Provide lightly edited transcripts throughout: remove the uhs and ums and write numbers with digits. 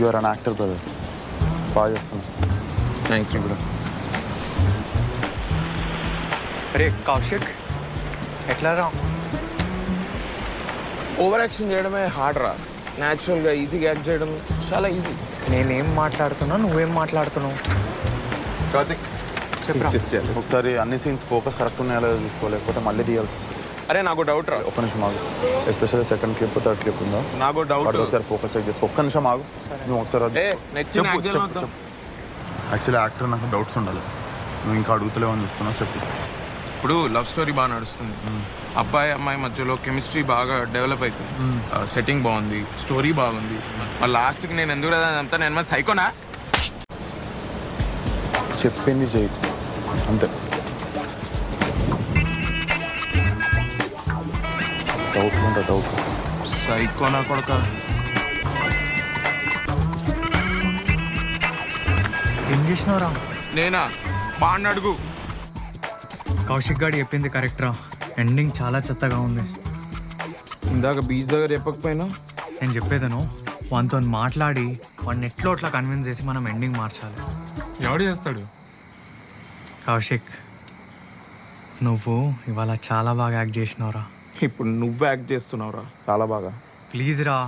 You are an actor brother. బాగా చేస్తున్నా. Thanks bro. అరే కౌశిక్ ఎట్లా రా? ఓవర్ యాక్షన్ చేయడమే హార్డ్ రా. న్యాచురల్గా ఈజీగా యాక్ట్ చేయడం చాలా ఈజీ. నేనేం మాట్లాడుతున్నా, నువ్వేం మాట్లాడుతున్నావు? కార్తిక్ ఒకసారి అన్ని సీన్స్ ఫోకస్ కరెక్ట్ ఉన్నాయో చూసుకోలేకపోతే మళ్ళీ తీయాల్సి వస్తుంది. అరే నాకు డౌట్ రా. ఒక్క నిమిషం ఆగు. Especially second clip third clip ఉందా? నాకు డౌట్. ఒకసారి ఫోకస్ చేసుకో. ఒక్క నిమిషం ఆగు. నువ్వు ఒకసారి యాక్చువల్లీ యాక్టర్ నాకు డౌట్స్ ఉండాలి. నువ్వు ఇంకా అడుగుతలేవు అని చూస్తున్నావు. చెప్పు. ఇప్పుడు లవ్ స్టోరీ బాగా నడుస్తుంది. అబ్బాయి అమ్మాయి మధ్యలో కెమిస్ట్రీ బాగా డెవలప్ అవుతుంది. సెట్టింగ్ బాగుంది, స్టోరీ బాగుంది. మళ్ళీ లాస్ట్కి నేను ఎందుకు అంతా నేను మన సైకోనా? చెప్పింది చేయి అంతే. డౌట్ ఉందా? డౌట్ సైకోనా కొడక? ఏం చేసినావురా? నేనా? బాగా అడుగు. కౌశిక్ గారు చెప్పింది కరెక్ట్ రా. ఎండింగ్ చాలా చెత్తగా ఉంది. ఇందాక బీచ్ దగ్గర చెప్పకపోయినా? నేను చెప్పేదను వానితో మాట్లాడి వాడిని ఎట్లో అట్లా కన్విన్స్ చేసి మనం ఎండింగ్ మార్చాలి. ఎవడు చేస్తాడు? కౌశిక్, నువ్వు ఇవాళ చాలా బాగా యాక్ట్ చేసినావురా. ఇప్పుడు నువ్వు యాక్ట్ చేస్తున్నావురా చాలా బాగా. ప్లీజ్ రా.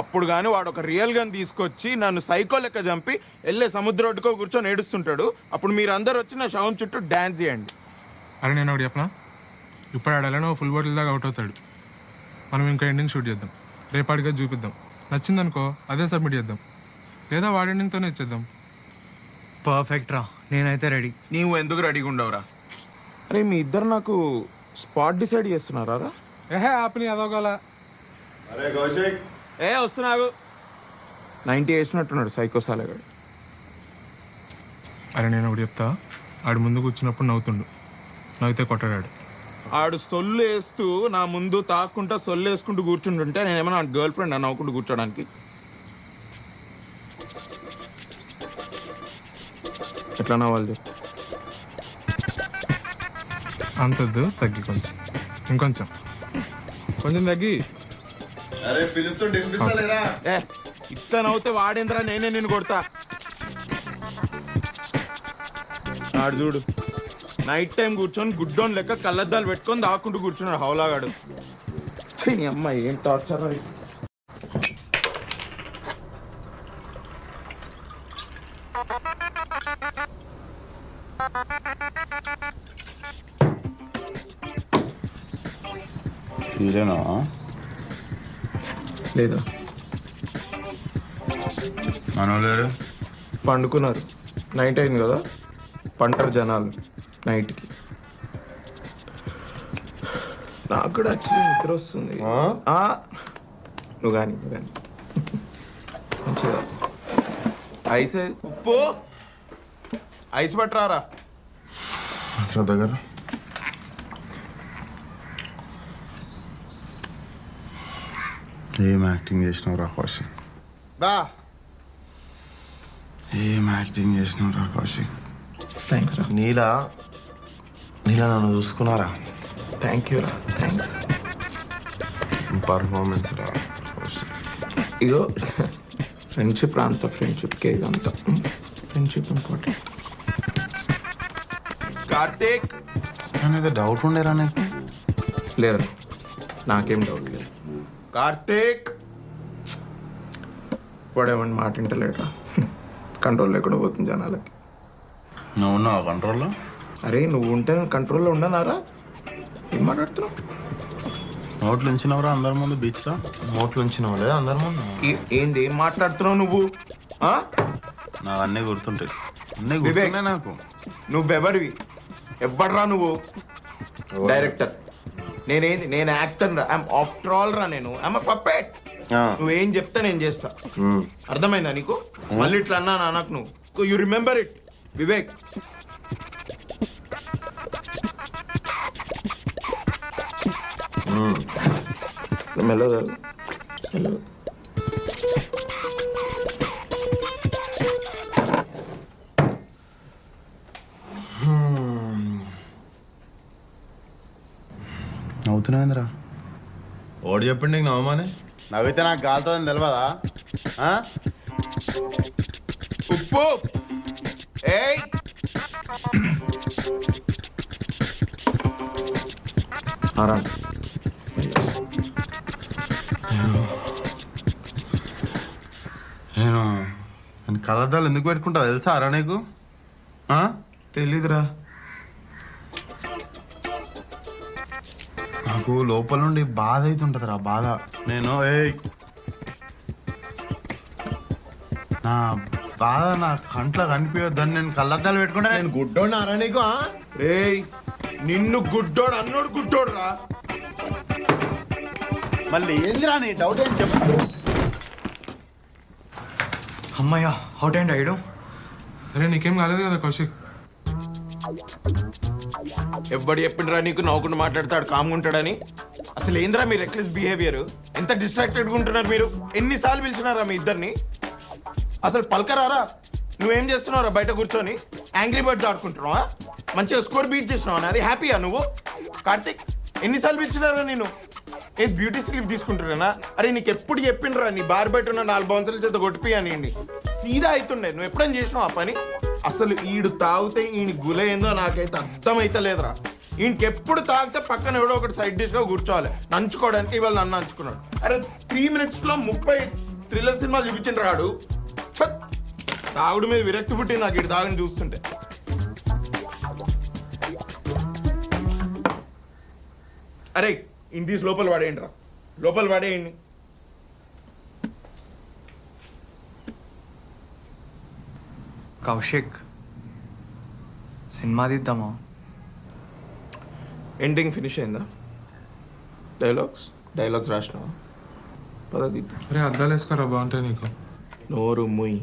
అప్పుడు కానీ వాడు ఒక రియల్ గన్ తీసుకొచ్చి నన్ను సైకో లెక్క చంపి వెళ్ళే సముద్ర ఒడ్డుకో కూర్చొని ఏడుస్తుంటాడు. అప్పుడు మీరు అందరు వచ్చి నా శవం చుట్టూ డ్యాన్స్ చేయండి. అరే నేను ఒకటి చెప్పనా? ఇప్పుడు ఆడెలానో ఫుల్ బాటిల్ దాకా అవుట్ అవుతాడు. మనం ఇంకా ఎండింగ్ షూట్ చేద్దాం. రేపాటిగా చూపిద్దాం. నచ్చిందనుకో అదే సబ్మిట్ చేద్దాం. లేదా వాడి ఎండింగ్తోనే ఇచ్చేద్దాం. పర్ఫెక్ట్ రా. నేనైతే రెడీ. నీవు ఎందుకు రెడీగా ఉండవురా? అరే మీ ఇద్దరు నాకు స్పాట్ డిసైడ్ చేస్తున్నారా? ఏహే ఆపని అదోగల. అరే కౌశిక్ వస్తున్నావు. 90 వేసినట్టున్నాడు సైకో సాలగాడు. అరే నేను ఒకటి చెప్తా. ఆడు ముందు కూర్చున్నప్పుడు నవ్వుతుండు. నవ్వుతే కొట్టాడు. ఆడు సొల్లు వేస్తూ నా ముందు తాక్కుంటా సొల్లు వేసుకుంటూ కూర్చుంటుంటే నేనేమన్నా గర్ల్ ఫ్రెండ్ అని నవ్వుకుంటూ కూర్చోడానికి? ఎట్లా నవ్వాలి? అంతద్దు, తగ్గి కొంచెం. ఇంకొంచెం కొంచెం తగ్గి. అరే పిలుస్తుంటే ఇట్లా నవ్వుతే వాడేంద్రా, నేనే నిన్ను కొడతా. ఆడు చూడు నైట్ టైం కూర్చొని గుడ్డోన్ లెక్క కళ్ళద్దాలు పెట్టుకొని దాక్కుంటూ కూర్చున్నాడు హౌలాగాడు. అమ్మాయి ఏం టార్చర్ అది. ఇదేనా? లేదా మనోలేరు పండుకున్నారు. నైట్ అయింది కదా, పంటారు జనాలు నైట్కి. నాకు కూడా యాక్చువల్లీ నిద్ర వస్తుంది. నువ్వు కానీ మంచిగా ఐస్ ఉప్పు ఐస్ పట్టరారా దగ్గర. ఏం యాక్టింగ్ చేసినావు రా కౌశిక్? ఏం యాక్టింగ్ చేసినావు రా కౌశిక్? థ్యాంక్స్ రా. నీలా నన్ను చూసుకున్నారా? థ్యాంక్ యూ రా. థ్యాంక్స్. పర్ఫార్మెన్స్ రా. ఇగో ఫ్రెండ్షిప్ రా, అంత ఫ్రెండ్షిప్కే ఇదంతా. Friendship important. కార్తీక్ అనేది డౌట్ ఉండేరా నీకు? లేదు, నాకేం డౌట్ లేదు. కార్తీక్ వాడేమన్నా మాట వింటలేడురా. కంట్రోల్ లేకుండా పోతుంది జనాలకి. నువ్వు ఉన్నావా కంట్రోల్లో? అరే నువ్వు ఉంటే కంట్రోల్లో ఉండనారా? ఏం మాట్లాడుతున్నావు? నోట్లు ఉంచినవరా అందరి ముందు బీచ్లో? నోట్లు ఉంచినావు లేదా అందరి ముందు? ఏంది ఏం మాట్లాడుతున్నావు నువ్వు? నాకు అన్నీ గుర్తుంటాయి. అన్నీ గుర్తున్నాయి నాకు. నువ్వెవరివి? ఎవ్వడరా నువ్వు? డైరెక్టర్. నేనేంది? నేను యాక్టర్ రా. ఆఫ్టర్ ఆల్ రా. నేను పప్పెట్. నువ్వేం చెప్తా నేను చేస్తా. అర్థమైందా నీకు? మళ్ళీ ఇట్లా అన్నా నాకు నువ్వు. You remember it Vivek. మెల్లగా మెల్లగా. నవ్వుతున్నాయిందిరా. ఓడి చెప్పండి నీకు నవమానే. నవ్వితే నాకు గాలుతుందని తెలియదా? ఉప్పు ఏయ్ నేను కళ్ళద్దాలు ఎందుకు పెట్టుకుంటా తెలుసా అరా నీకు? తెలీదురా. నాకు లోపల నుండి బాధ అవుతుంటదిరా, బాధ. నేను నా బాధ నా కంట్లో కనిపించొద్దని నేను కళ్ళద్దాలు పెట్టుకుంటా. నేను గుడ్డోడిని అరా నీకు? రేయ్ నిన్ను గుడ్డోడు అన్నోడు గుడ్డోడు రా. మళ్ళీ ఏందిరా నీ డౌట్ ఏం చెప్పు. అమ్మయ్యా అవుట్ అండ్ అయ్యడం. అరే నీకేం కాలేదు కదా కౌశిక్? ఎవ్వడు చెప్పిండ్రా నీకు నవ్వుకుంటూ మాట్లాడతాడు కామ్గా ఉంటాడని? అసలు ఏంద్రా మీ రెక్లెస్ బిహేవియర్? ఎంత డిస్ట్రాక్టెడ్గా ఉంటున్నారు మీరు? ఎన్నిసార్లు పిలిచినారా మీ ఇద్దరిని? అసలు పలకరారా? నువ్వేం చేస్తున్నావురా బయట కూర్చొని? యాంగ్రీ బర్డ్స్ ఆడుకుంటున్నావా? మంచిగా స్కోర్ బీట్ చేసినావా? అది హ్యాపీయా నువ్వు? కార్తిక్ ఎన్నిసార్లు పిలిచినారా నేను? ఏ బ్యూటీ స్లిప్ తీసుకుంటున్నానా? అరే నీకు ఎప్పుడు చెప్పిండ్రా నీ బార్ బయట ఉన్న 4 బౌన్సర్ల చేత కొట్టిపోయాని? సీదా అవుతుండే. నువ్వు ఎప్పుడైనా చేసినావు ఆ పని? అసలు ఈడు తాగితే ఈయన గుల ఏందో నాకైతే అర్థమైతలేదురా. ఈయనకి ఎప్పుడు తాగితే పక్కన ఎవడో ఒకటి సైడ్ డిష్గా కూర్చోవాలి నంచుకోవడానికి. ఇవాళ నన్ను నంచుకున్నాడు. అరే 3 minutesలో 30 థ్రిల్లర్ సినిమాలు చూపించిండ్రు రాడు. తాగుడు మీద విరక్తి పుట్టింది నాకు ఇటు తాగని చూస్తుంటే. అరే ఇంటీస్ లోపల పడేయండి రా, లోపల పడేయండి. కౌశిక్ సినిమా తీద్దామా? ఎండింగ్ ఫినిష్ అయిందా? డైలాగ్స్ రాసినావా? పద తీద్దాం. అరే అద్దాలు వేసుకోరా బాగుంటాయి నీకు. నోరు ముయ్.